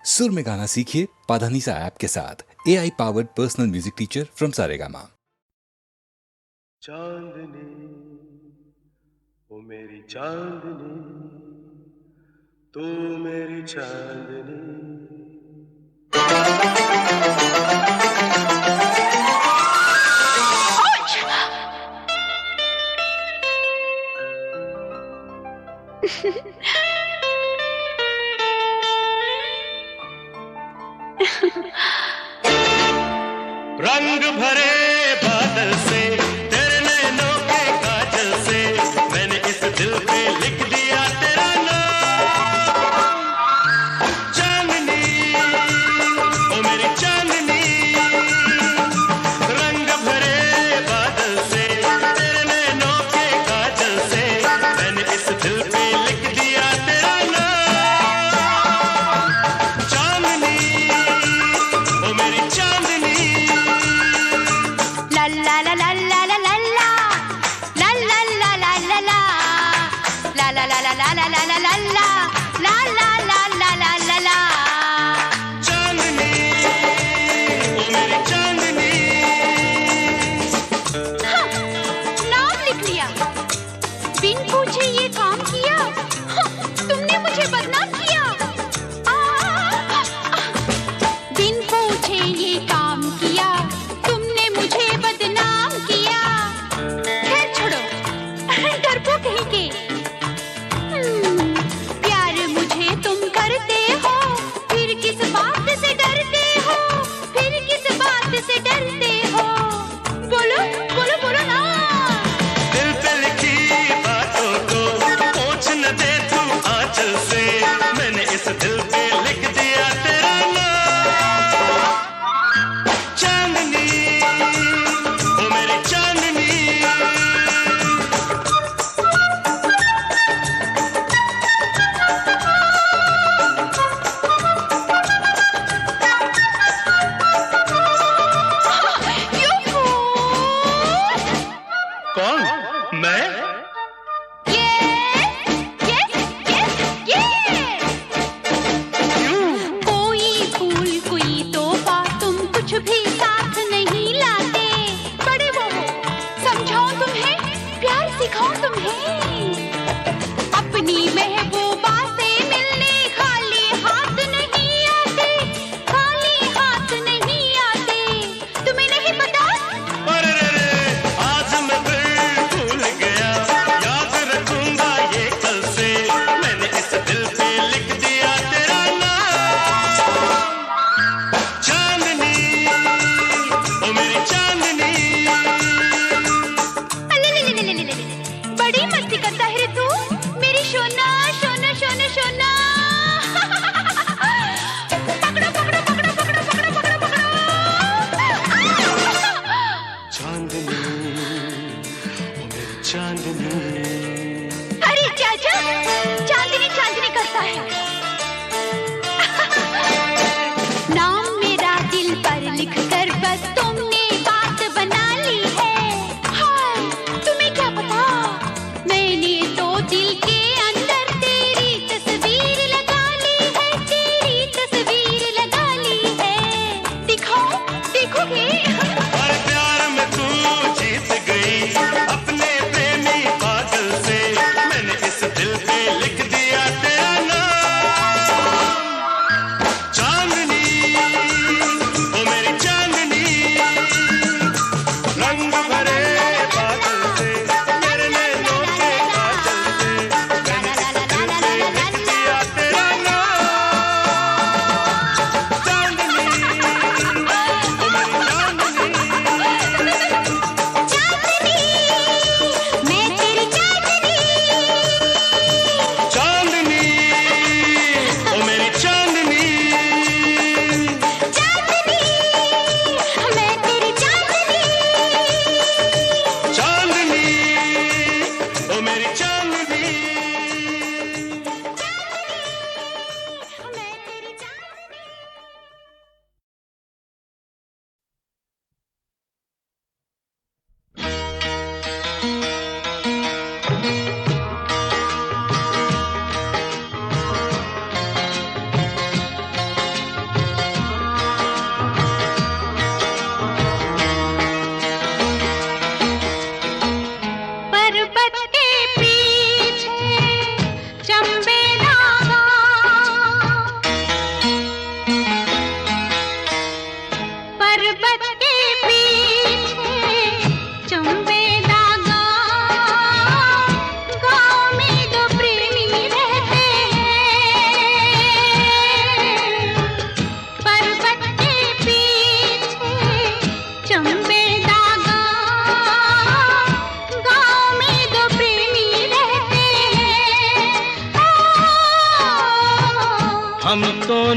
सुर में गाना सीखिए पाधानीसा ऐप के साथ। AI powered personal music teacher from Saregama. चांदनी ओ मेरी चांदनी, तू मेरी चांदनी। रंग भरे बादल से, तेरे नैनों के काजल से, मैंने इस दिल पे लिख दिया तेरा नाम। चांदनी ओ मेरी चांदनी, रंग भरे बादल से, तेरे नैनों के काजल से, मैंने इस दिल पे लिख दिया तेरा नाम। चांदनी ओ मेरी चांदनी। La la la la la la.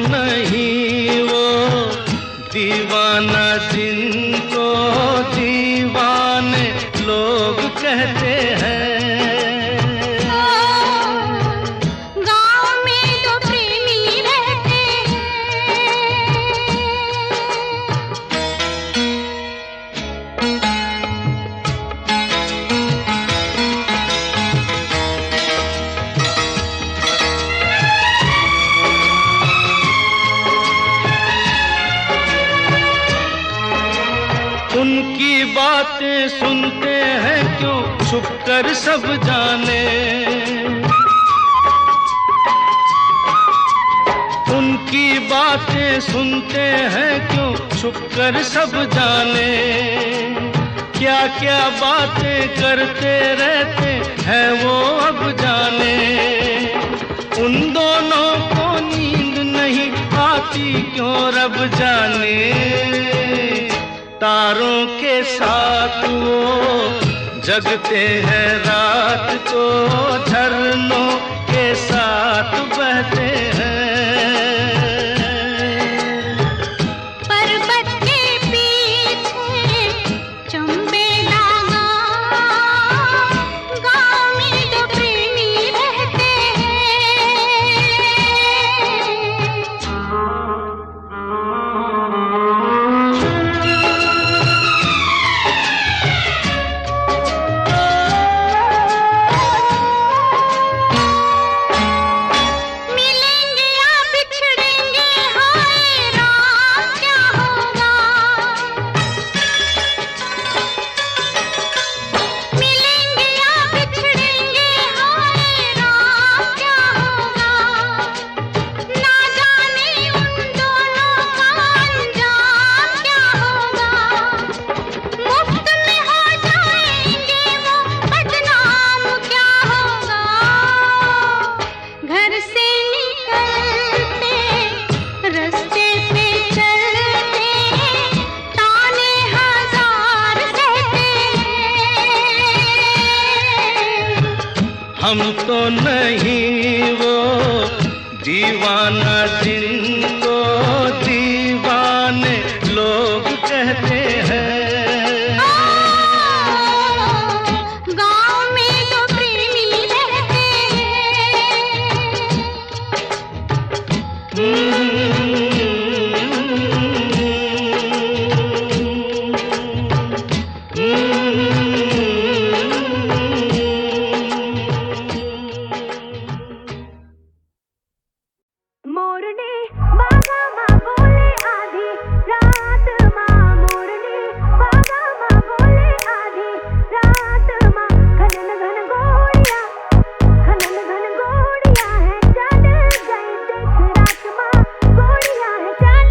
नहीं वो दीवाना जिनको दीवाने लोग कहते हैं। गाँव में तो प्रेमी रहते हैं। उनकी बातें सुनते हैं क्यों छुप कर सब जाने। उनकी बातें सुनते हैं क्यों छुप कर सब जाने। क्या क्या बातें करते रहते हैं वो अब जाने। उन दोनों को नींद नहीं आती क्यों रब जाने। तारों के साथ वो जगते हैं रात को झरनों के साथ बहते हैं। पर्वत के पीछे चंबे दागा। गाँव में तो प्रेमी रहते मिलेंगे या बिछड़ेंगे हाय राम क्या होगा। मिलेंगे या बिछड़ेंगे हाय राम क्या होगा। ना जाने उन दोनों का अंजाम क्या होगा। मुफ्त में हो जाएंगे वो बदनाम क्या होगा। घर से निकलते रास्ते पे चलते ताने हजार सहते हैं। हम तो नहीं वो दीवाना जिनको दीवाने लोग कहते हैं। गाँव में तो प्रेमी रहते मोरनी बागा माँ बोले आधी रात माँ। मोरनी बागा माँ बोले आधी रात माँ। घनन घन गोड़िया है चल गई देख रात माँ। गोड़िया है चल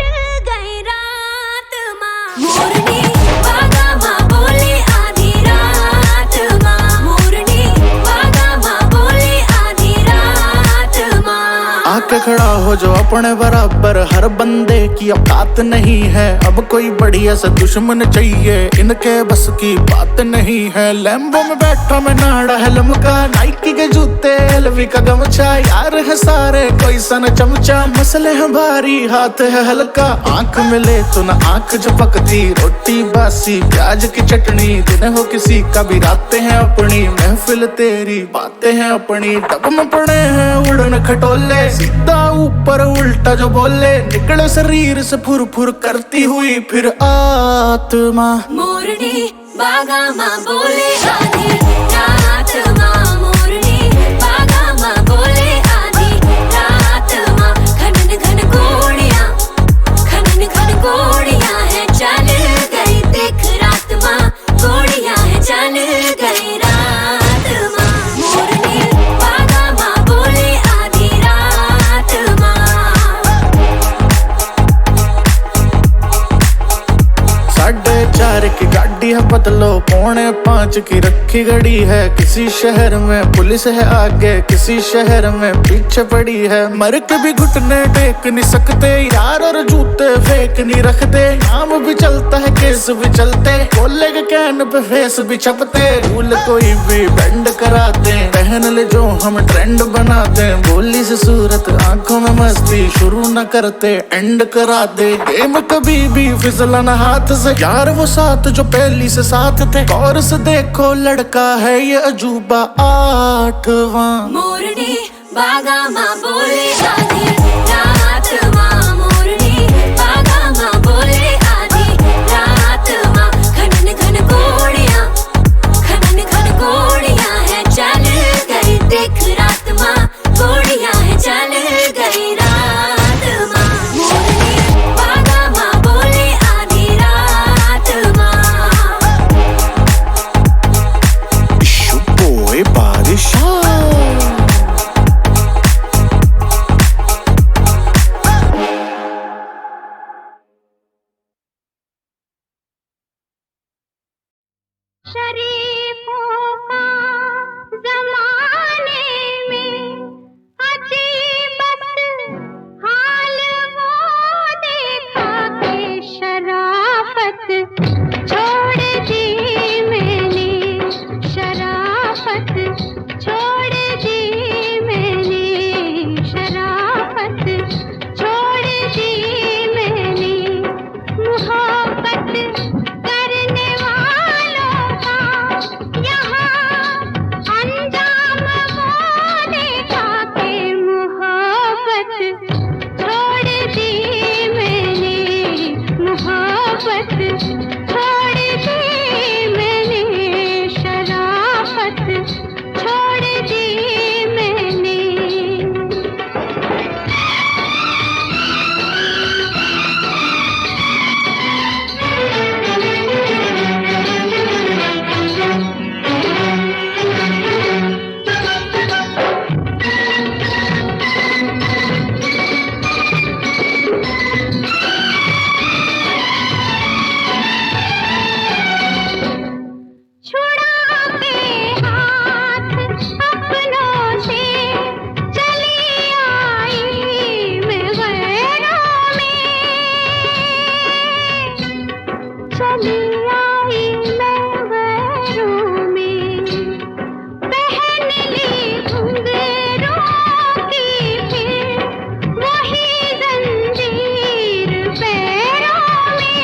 गई रात माँ। मोरनी बागा माँ बोले आधी रात माँ। मोरनी बागा माँ बोले आधी रात माँ। आके खड़ा हो जो अपने बराबर, हर बंदे की औकात नहीं है। अब कोई बढ़िया सा दुश्मन चाहिए, इनके बस की बात नहीं है। लैम्बो में बैठा मैं नाड़ा है लमका, नाइकी के जूते एलवी का गमछा। यार है सारे कोई सन चमचा, मसले हैं भारी हाथ है हल्का। आंख मिले तो ना आंख झपकती, रोटी बासी प्याज की चटनी। दिन हो किसी का भी रातें हैं अपनी, महफिल तेरी बातें हैं अपनी। डब में पड़े हैं उड़न खटोले, सीधा ऊपर उल्टा जो बोले। निकले शरीर से फुर फुर करती हुई फिर आत्मा। मोरनी बागा माँ बोले आधी रात माँ। मोरनी बागा माँ बोले आधी रात माँ। घनन घन गोड़ियाँ है चल गई देख रात माँ। गोड़ियाँ है चल गई रात माँ। मोरनी बागा माँ बोले आधी रात माँ। 4:30 की गाड़ी है बदलो, 4:45 की रखी घड़ी है। किसी शहर में पुलिस है आगे, किसी शहर में पीछे पड़ी है। मर के भी घुटने टेक नहीं सकते यार, और जूते फेंक फेक नहीं रखते, नाम भी चलता है केस भी चलते, बोले के कैन पे फेस भी छपते, रूल कोई भी बेंड कराते, पहन ले जो हम ट्रेंड बनाते, बोली से सूरत आंखों में मस्ती, शुरू न करते एंड करा दे, गेम कभी भी फिसला ना हाथ से, यार वो साथ जो पहली से साथ थे, गौर से देखो लड़का है ये अजूबा आठवां। मोरनी बागा माँ बोले आधी रात माँ, मोरनी बागा माँ बोले आधी रात माँ, खनन खन घोड़ियाँ, खनन खन घोड़ियाँ है चल गई देख रात माँ, घोड़ियाँ है चल गई रात माँ, मोरनी बागा माँ बोले आधी रात माँ। बोए बारिशा शरीफों का ज़माने में अजीबत हाल वो देखा के शराफत छोड़ दी मैंने, शराफत छोड़ दी मैंने, शराफत छोड़ दी मैंने, मोहब्बत करने वालों का यहाँ अंजाम वो देखा के मोहब्बत छोड़ दी मैंने, मोहब्बत छोड़ दी मैंने, शराफत छोड़ दी मैंने। छुड़ा के हाथ अपनों से चली आई मैं गैरों में, चली आई मैं गैरों में, पहन ली घुंघरूं की फिर वही जंजीर पैरों में,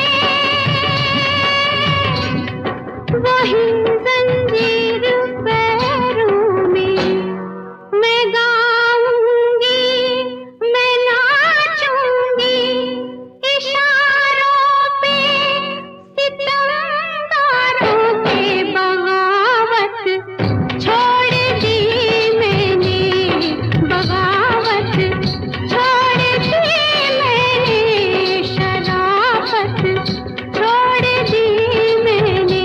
वही जंजीर पैरों में, मैं गाऊंगी मैं नाचूंगी इशारों पे सितमगारों के, बगावत छोड़ दी मैंने, बगावत छोड़ दी मैंने, शराफत छोड़ दी मैंने।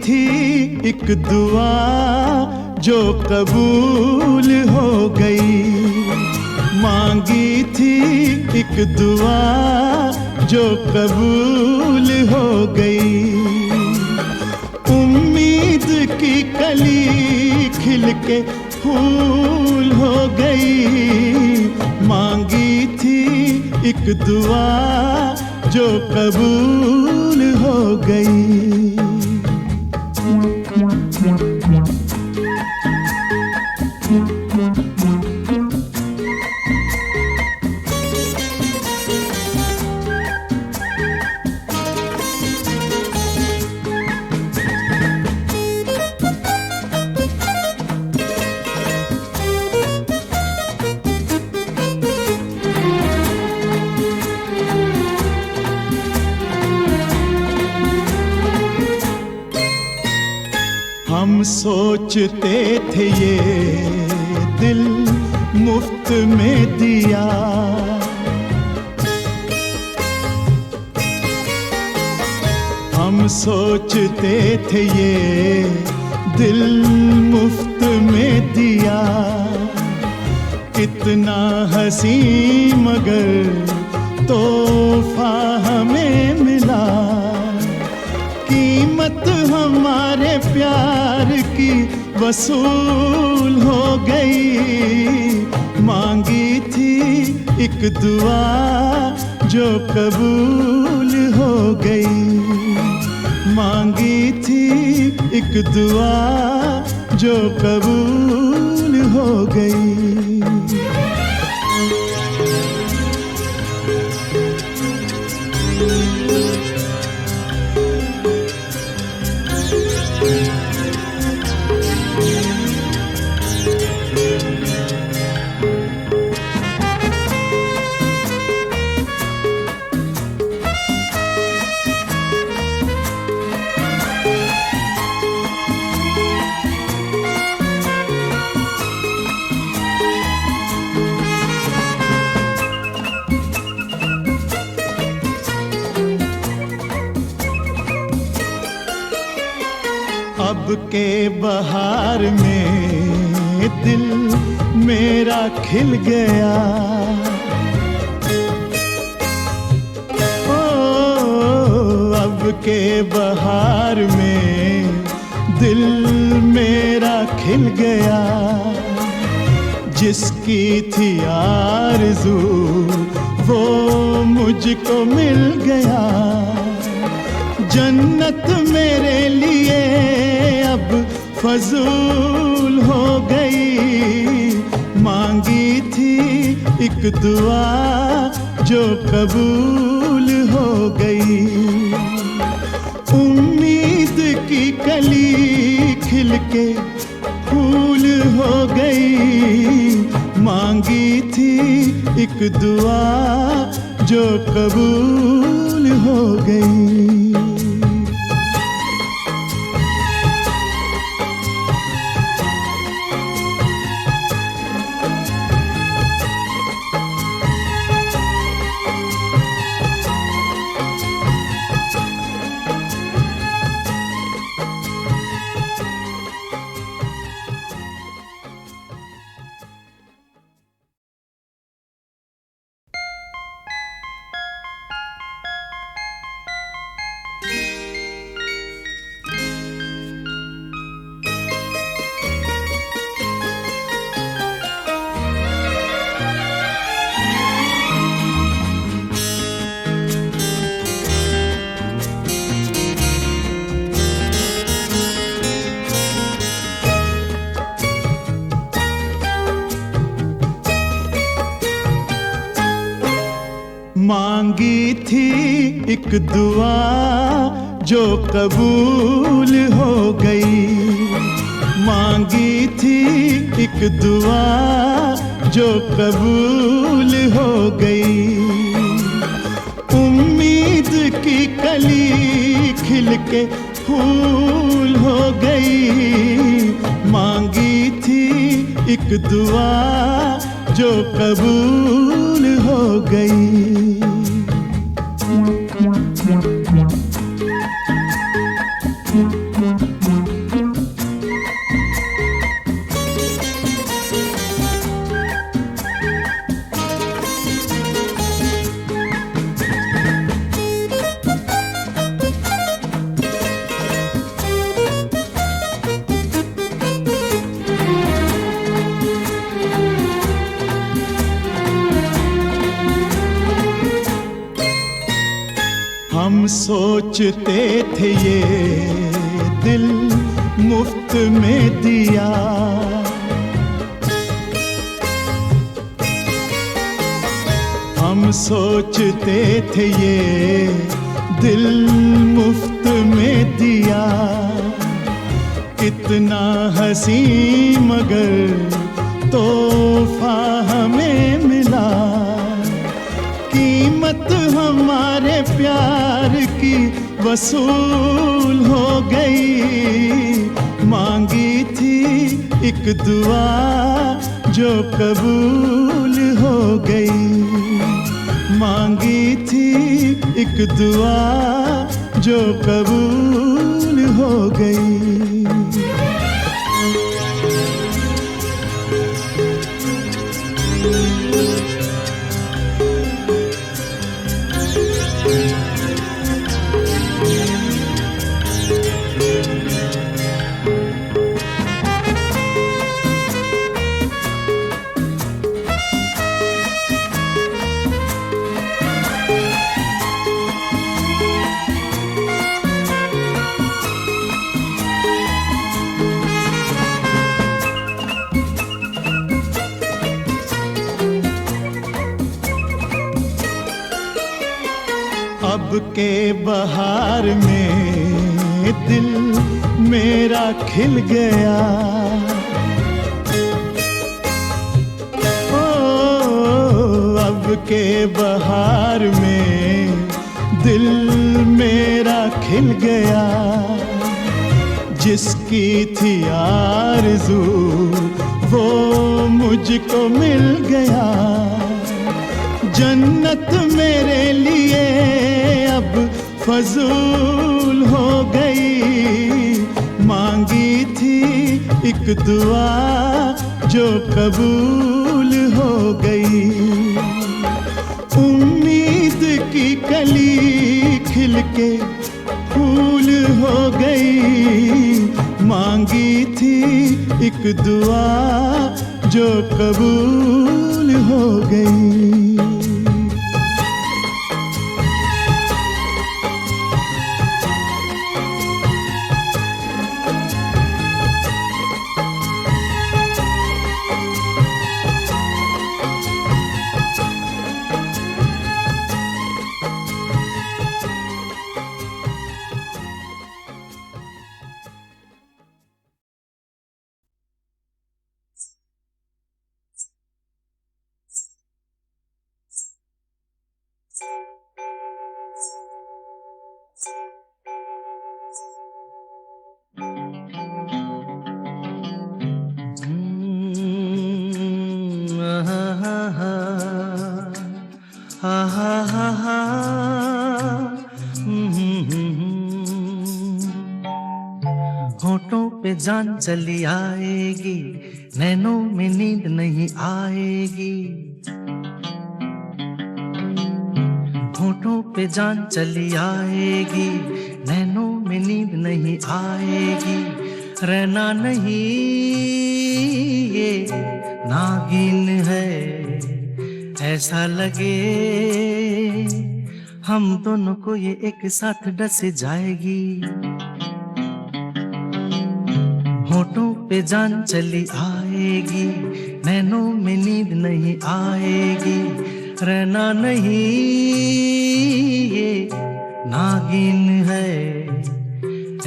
थी एक दुआ जो कबूल हो गई, मांगी थी एक दुआ जो कबूल हो गई। उम्मीद की कली खिल के फूल हो गई, मांगी थी एक दुआ जो कबूल हो गई। हम सोचते थे ये दिल मुफ्त में दिया, हम सोचते थे ये दिल मुफ्त में दिया। कितना हंसी मगर तोहफा हमें मिला, कीमत हमारे प्यार की वसूल हो गई। मांगी थी एक दुआ जो कबूल हो गई, मांगी थी एक दुआ जो कबूल हो गई। अब के बहार में दिल मेरा खिल गया, ओ अब के बहार में दिल मेरा खिल गया। जिसकी थी आरज़ू वो मुझको मिल गया, जन्नत मेरे लिए अब फजूल हो गई। मांगी थी एक दुआ जो कबूल हो गई, उम्मीद की कली खिल के फूल हो गई। मांगी थी एक दुआ जो कबूल हो गई। मांगी थी एक दुआ जो कबूल हो गई, मांगी थी एक दुआ जो कबूल हो गई। उम्मीद की कली खिल के फूल हो गई, मांगी थी एक दुआ जो कबूल हो गई। हम सोचते थे ये दिल मुफ्त में दिया, हम सोचते थे ये दिल मुफ्त में दिया। कितना हंसी मगर तोहफा हमें मिला, कीमत हमारे प्यार की वसूल हो गई। मांगी थी एक दुआ जो कबूल हो गई, मांगी थी एक दुआ जो कबूल हो गई। अब के बहार में दिल मेरा खिल गया, ओ अब के बहार में दिल मेरा खिल गया। जिसकी थी आरज़ू वो मुझको मिल गया। जन्नत मेरे लिए अब फजूल हो गई। मांगी थी एक दुआ जो कबूल हो गई। उम्मीद की कली खिल के फूल हो गई। मांगी थी एक दुआ जो कबूल हो गई। होठों पे जान चली आएगी, नैनों में नींद नहीं आएगी। होठों पे जान चली आएगी, नैनों में नींद नहीं आएगी। रहना नहीं ये नागिन है, ऐसा लगे हम दोनों को ये एक साथ डस जाएगी। होठों पे जान चली आएगी, नैनों में नींद नहीं आएगी। रहना नहीं ये नागिन है,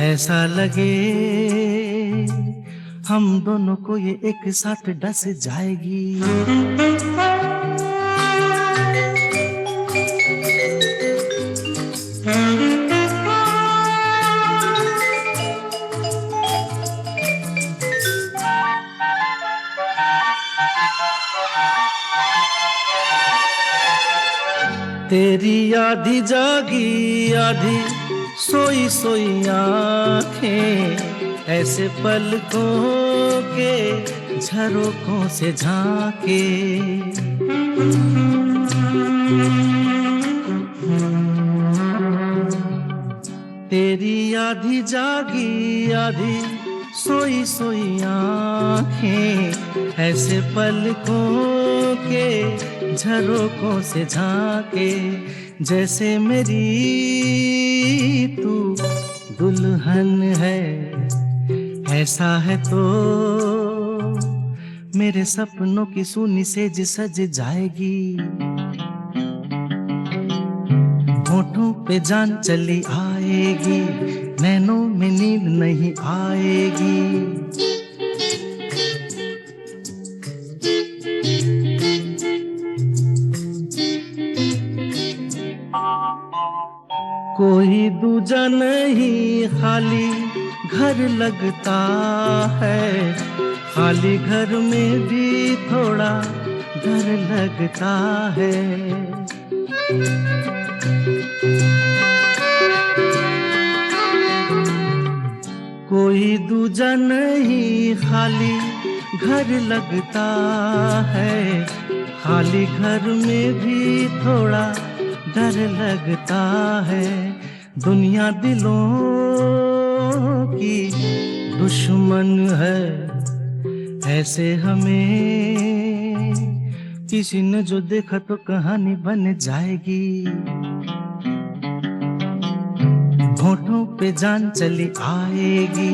ऐसा लगे हम दोनों को ये एक साथ डस जाएगी। तेरी आधी जागी आधी सोई सोई आँखें ऐसे पलकों के झरोकों से झांके। तेरी आधी जागी आधी सोई सोई आंखें ऐसे पलकों के झरोकों से झांके, जैसे मेरी तू दुल्हन है। ऐसा है तो मेरे सपनों की सूनी सेज सज जाएगी। होठों पे जान चली आएगी, नैनों में नींद नहीं आएगी। कोई दूजा नहीं, खाली घर लगता है। खाली घर में भी थोड़ा डर लगता है। कोई दूजा नहीं, खाली घर लगता है। खाली घर में भी थोड़ा डर लगता है। दुनिया दिलों की दुश्मन है। ऐसे हमें किसी ने जो देखा तो कहानी बन जाएगी। होठों पे जान चली आएगी,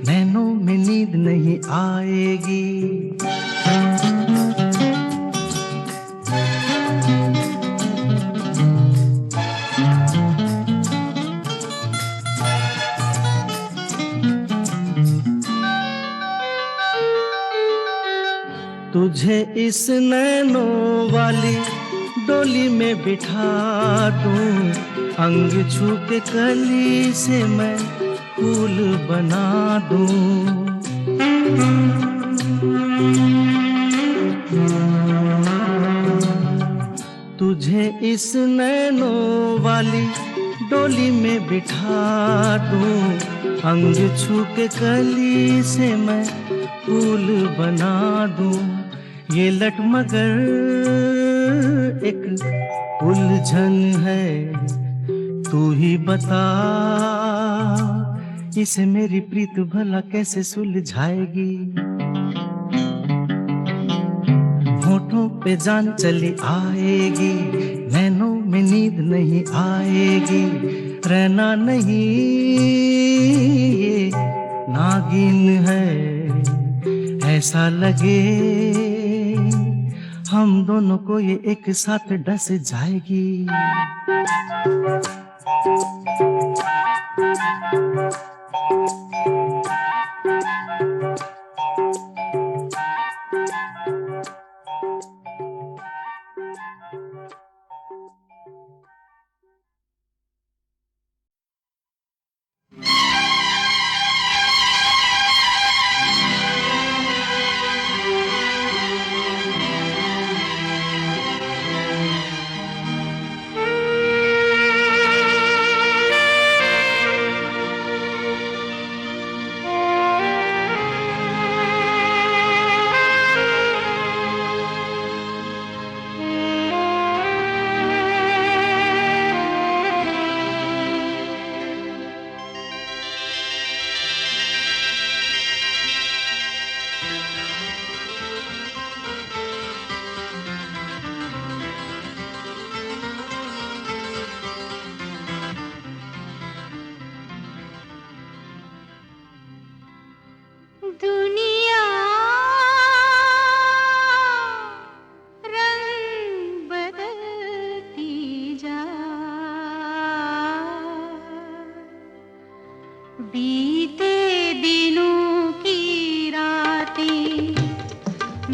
नैनों में नींद नहीं आएगी। तुझे इस नैनों वाली डोली में बिठा दूं, अंग छू के कली से मैं फूल बना दूं। तुझे इस नैनों वाली डोली में बिठा दूं, अंग छू के कली से मैं फूल बना दूं। ये लट मगर एक उलझन है, तू ही बता इसे मेरी प्रीत भला कैसे सुलझाएगी। होठों पे जान चली आएगी, नैनों में नींद नहीं आएगी। रहना नहीं ये नागिन है, ऐसा लगे हम दोनों को ये एक साथ डस जाएगी। दुनिया रंग बदलती जाए, बीते दिनों की रातें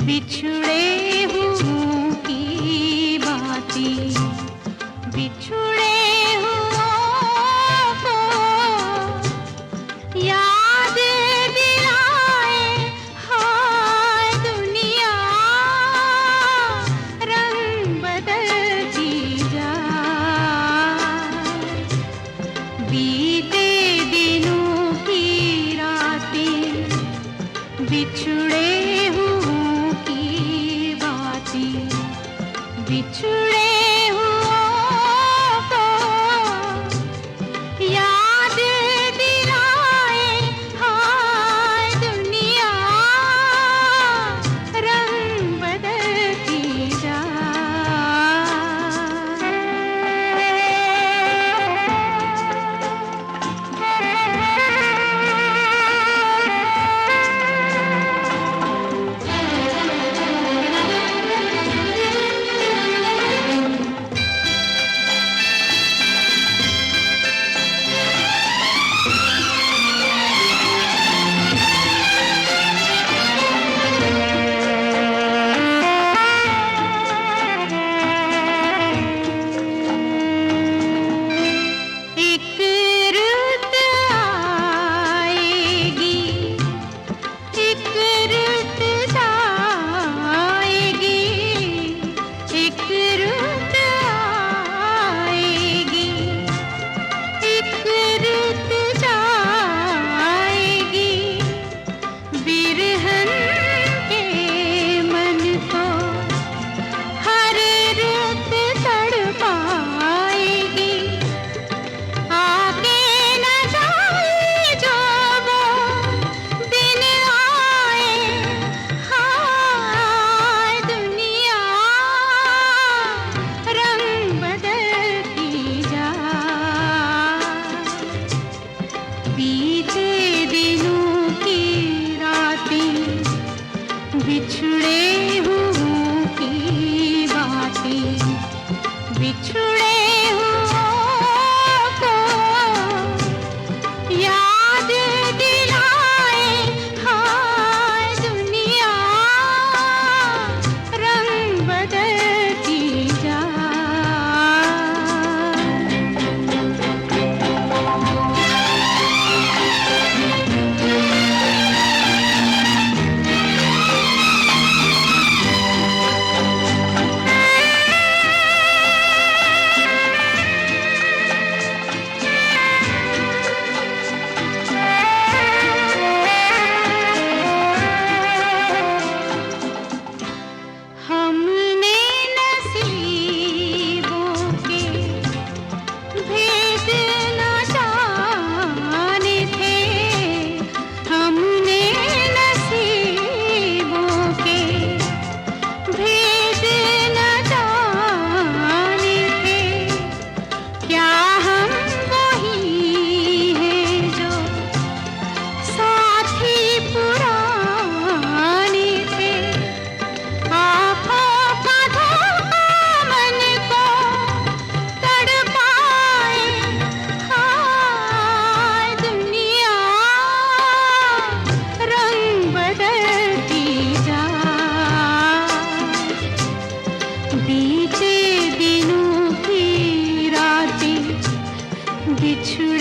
बिछड़े हुओं की बातें, बिछड़े हुओं को याद दिलाए। हाय दुनिया रंग बदलती जाए, बीते दिनों की रातें बिछड़े हुओं की बातें, बिछड़े हुओं को याद दिलाए। हाय बिछुड़ा